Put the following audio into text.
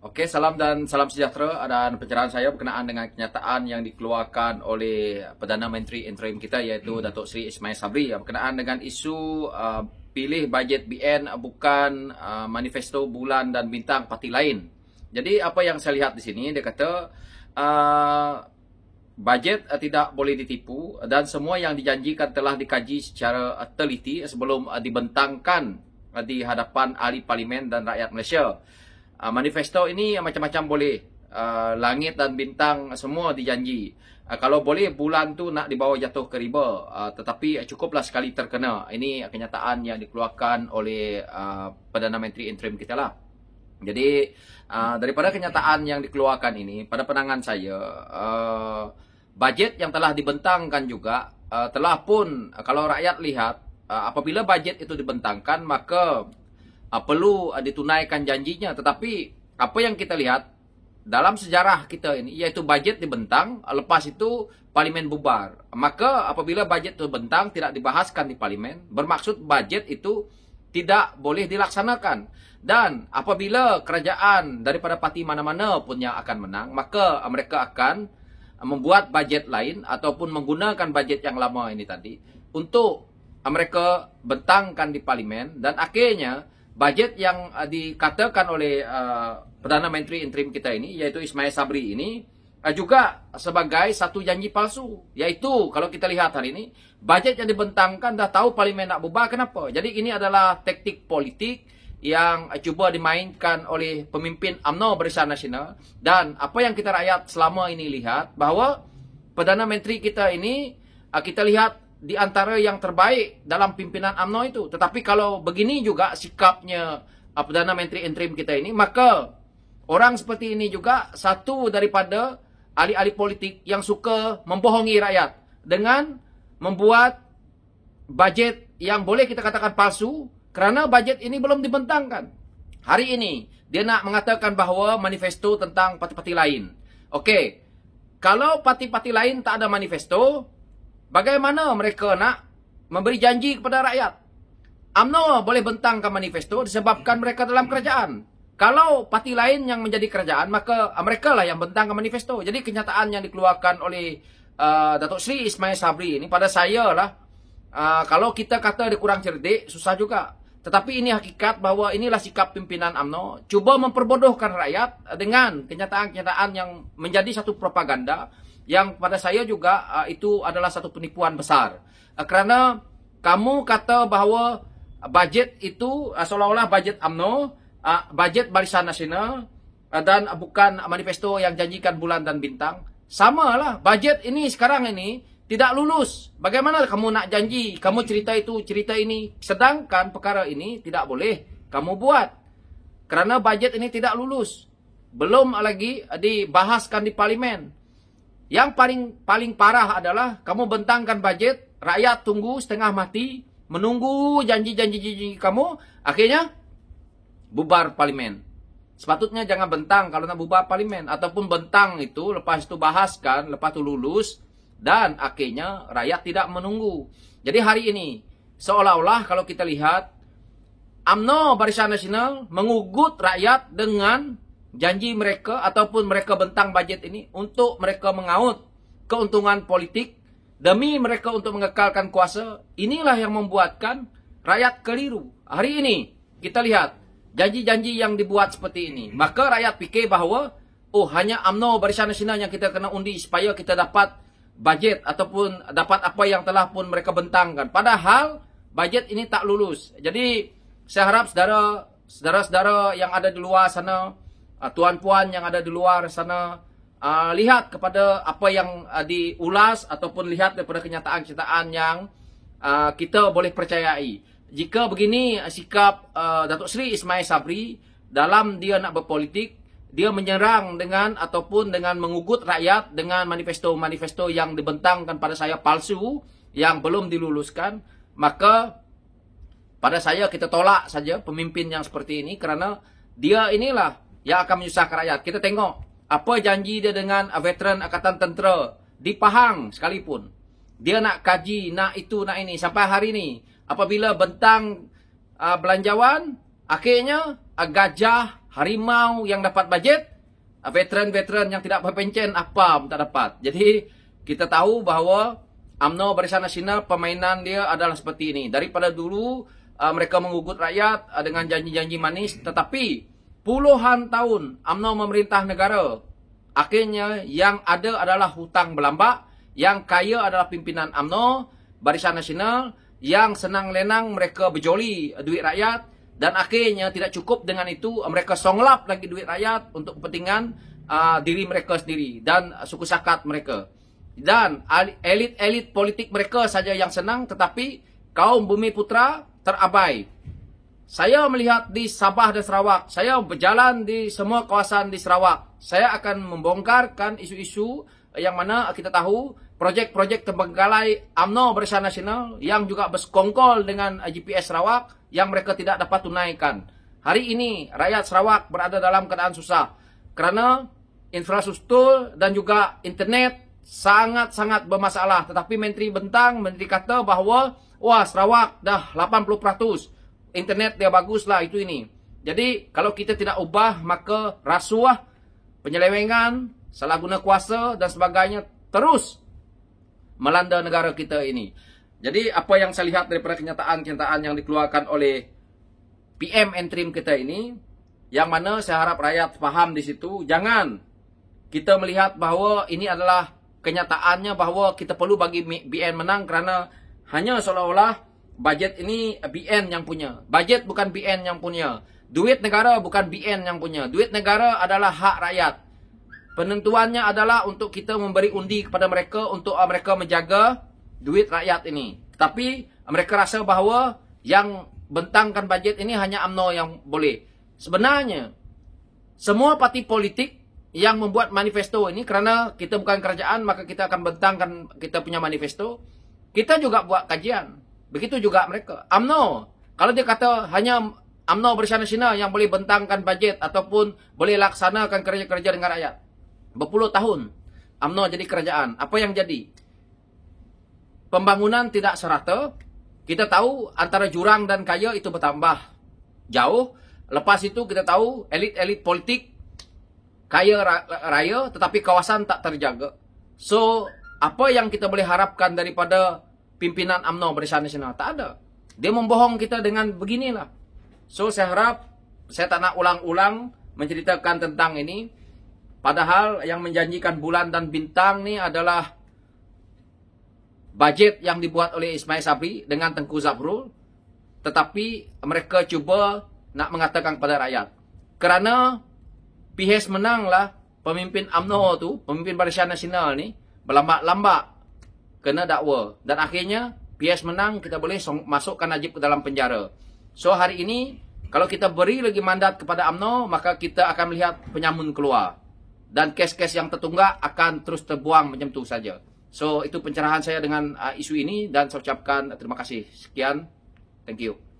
Oke, salam dan salam sejahtera dan pencerahan saya berkenaan dengan kenyataan yang dikeluarkan oleh Perdana Menteri interim kita iaitu Datuk Seri Ismail Sabri berkenaan dengan isu pilih bajet BN bukan manifesto bulan dan bintang parti lain. Jadi apa yang saya lihat di sini dia kata bajet tidak boleh ditipu dan semua yang dijanjikan telah dikaji secara teliti sebelum dibentangkan di hadapan ahli parlimen dan rakyat Malaysia. Manifesto ini macam-macam boleh. Langit dan bintang semua dijanji. Kalau boleh bulan tu nak dibawa jatuh ke riba. Tetapi cukuplah sekali terkena. Ini kenyataan yang dikeluarkan oleh Perdana Menteri interim kita lah. Jadi daripada kenyataan yang dikeluarkan ini, pada pandangan saya, bajet yang telah dibentangkan juga telah pun kalau rakyat lihat, apabila bajet itu dibentangkan maka perlu ditunaikan janjinya. Tetapi apa yang kita lihat dalam sejarah kita ini, iaitu bajet dibentang, lepas itu parlimen bubar. Maka apabila bajet itu dibentang, tidak dibahaskan di parlimen, bermaksud bajet itu tidak boleh dilaksanakan. Dan apabila kerajaan daripada parti mana-mana pun yang akan menang, maka mereka akan membuat bajet lain ataupun menggunakan bajet yang lama ini tadi untuk mereka bentangkan di parlimen. Dan akhirnya bajet yang dikatakan oleh Perdana Menteri interim kita ini, iaitu Ismail Sabri ini, juga sebagai satu janji palsu. Iaitu kalau kita lihat hari ini, bajet yang dibentangkan dah tahu parlimen nak bubar, kenapa? Jadi ini adalah taktik politik yang cuba dimainkan oleh pemimpin UMNO Barisan Nasional. Dan apa yang kita rakyat selama ini lihat, bahawa Perdana Menteri kita ini, kita lihat di antara yang terbaik dalam pimpinan UMNO itu. Tetapi kalau begini juga sikapnya Perdana Menteri interim kita ini, maka orang seperti ini juga satu daripada ahli-ahli politik yang suka membohongi rakyat dengan membuat bajet yang boleh kita katakan palsu kerana bajet ini belum dibentangkan. Hari ini dia nak mengatakan bahawa manifesto tentang parti-parti lain. Okey, kalau parti-parti lain tak ada manifesto, bagaimana mereka nak memberi janji kepada rakyat? UMNO boleh bentangkan manifesto disebabkan mereka dalam kerajaan. Kalau parti lain yang menjadi kerajaan, maka mereka lah yang bentangkan manifesto. Jadi kenyataan yang dikeluarkan oleh Datuk Seri Ismail Sabri ini, pada saya lah, kalau kita kata dia kurang cerdik, susah juga. Tetapi ini hakikat bahawa inilah sikap pimpinan UMNO, cuba memperbodohkan rakyat dengan kenyataan-kenyataan yang menjadi satu propaganda, yang pada saya juga itu adalah satu penipuan besar. Kerana kamu kata bahawa bajet itu seolah-olah bajet UMNO, bajet Barisan Nasional dan bukan manifesto yang janjikan bulan dan bintang. Samalah, bajet ini sekarang ini tidak lulus. Bagaimana kamu nak janji, kamu cerita itu, cerita ini, sedangkan perkara ini tidak boleh kamu buat. Kerana bajet ini tidak lulus. Belum lagi dibahaskan di parlimen. Yang paling parah adalah kamu bentangkan bajet, rakyat tunggu setengah mati, menunggu janji-janji kamu, akhirnya bubar parlimen. Sepatutnya jangan bentang kalau nak bubar parlimen, ataupun bentang itu, lepas itu bahaskan, lepas itu lulus, dan akhirnya rakyat tidak menunggu. Jadi hari ini, seolah-olah kalau kita lihat, UMNO Barisan Nasional mengugut rakyat dengan janji mereka ataupun mereka bentang bajet ini untuk mereka mengaut keuntungan politik demi mereka untuk mengekalkan kuasa. Inilah yang membuatkan rakyat keliru. Hari ini kita lihat janji-janji yang dibuat seperti ini. Maka rakyat fikir bahawa hanya UMNO Barisan Nasional yang kita kena undi supaya kita dapat bajet ataupun dapat apa yang telah pun mereka bentangkan. Padahal bajet ini tak lulus. Jadi saya harap saudara-saudara yang ada di luar sana, tuan-puan yang ada di luar sana, lihat kepada apa yang diulas ataupun lihat daripada kenyataan-kenyataan yang kita boleh percayai. Jika begini sikap Datuk Seri Ismail Sabri dalam dia nak berpolitik, dia menyerang dengan ataupun dengan mengugut rakyat dengan manifesto-manifesto yang dibentangkan pada saya palsu yang belum diluluskan, maka pada saya kita tolak saja pemimpin yang seperti ini kerana dia inilah yang akan menyusahkan rakyat. Kita tengok apa janji dia dengan veteran Angkatan Tentera di Pahang sekalipun. Dia nak kaji, nak itu, nak ini. Sampai hari ini, apabila bentang belanjawan, akhirnya gajah harimau yang dapat bajet, veteran-veteran yang tidak berpencen apa tak dapat. Jadi kita tahu bahawa UMNO Barisan Nasional permainan dia adalah seperti ini. Daripada dulu mereka mengugut rakyat dengan janji-janji manis, tetapi puluhan tahun UMNO memerintah negara. Akhirnya yang ada adalah hutang berlambak, yang kaya adalah pimpinan UMNO Barisan Nasional, yang senang lenang mereka berjoli duit rakyat, dan akhirnya tidak cukup dengan itu, mereka songlap lagi duit rakyat untuk kepentingan diri mereka sendiri dan suku sakat mereka. Dan elit-elit politik mereka saja yang senang, tetapi kaum Bumi Putra terabai. Saya melihat di Sabah dan Sarawak, saya berjalan di semua kawasan di Sarawak. Saya akan membongkarkan isu-isu yang mana kita tahu projek-projek terbengkalai UMNO Barisan Nasional yang juga bersekongkol dengan GPS Sarawak yang mereka tidak dapat tunaikan. Hari ini rakyat Sarawak berada dalam keadaan susah kerana infrastruktur dan juga internet sangat-sangat bermasalah. Tetapi Menteri Menteri kata bahawa wah, Sarawak dah 80%. Internet dia baguslah itu ini. Jadi kalau kita tidak ubah, maka rasuah, penyelewengan, salah guna kuasa dan sebagainya terus melanda negara kita ini. Jadi apa yang saya lihat daripada kenyataan-kenyataan yang dikeluarkan oleh PM interim kita ini, yang mana saya harap rakyat faham di situ, jangan kita melihat bahawa ini adalah kenyataannya bahawa kita perlu bagi BN menang kerana hanya seolah-olah bajet ini BN yang punya. Bajet bukan BN yang punya. Duit negara bukan BN yang punya. Duit negara adalah hak rakyat. Penentuannya adalah untuk kita memberi undi kepada mereka untuk mereka menjaga duit rakyat ini. Tapi mereka rasa bahawa yang bentangkan bajet ini hanya UMNO yang boleh. Sebenarnya semua parti politik yang membuat manifesto ini, kerana kita bukan kerajaan maka kita akan bentangkan kita punya manifesto, kita juga buat kajian. Begitu juga mereka. UMNO, kalau dia kata hanya UMNO Barisan Nasional yang boleh bentangkan bajet ataupun boleh laksanakan kerja-kerja dengan rakyat. Berpuluh tahun UMNO jadi kerajaan. Apa yang jadi? Pembangunan tidak serata. Kita tahu antara jurang dan kaya itu bertambah jauh. Lepas itu kita tahu elit-elit politik kaya raya tetapi kawasan tak terjaga. So, apa yang kita boleh harapkan daripada pimpinan UMNO Barisan Nasional? Tak ada. Dia membohong kita dengan beginilah. So, saya harap saya tak nak ulang-ulang menceritakan tentang ini. Padahal yang menjanjikan bulan dan bintang ni adalah bajet yang dibuat oleh Ismail Sabri dengan Tengku Zafrul. Tetapi mereka cuba nak mengatakan kepada rakyat, kerana PHS menanglah pemimpin UMNO tu, pemimpin Barisan Nasional ni berlambak-lambak kena dakwa. Dan akhirnya PHS menang, kita boleh masukkan Najib ke dalam penjara. So hari ini kalau kita beri lagi mandat kepada UMNO, maka kita akan melihat penyamun keluar. Dan kes-kes yang tertunggak akan terus terbuang macam tu saja. So itu pencerahan saya dengan isu ini dan saya ucapkan terima kasih. Sekian. Thank you.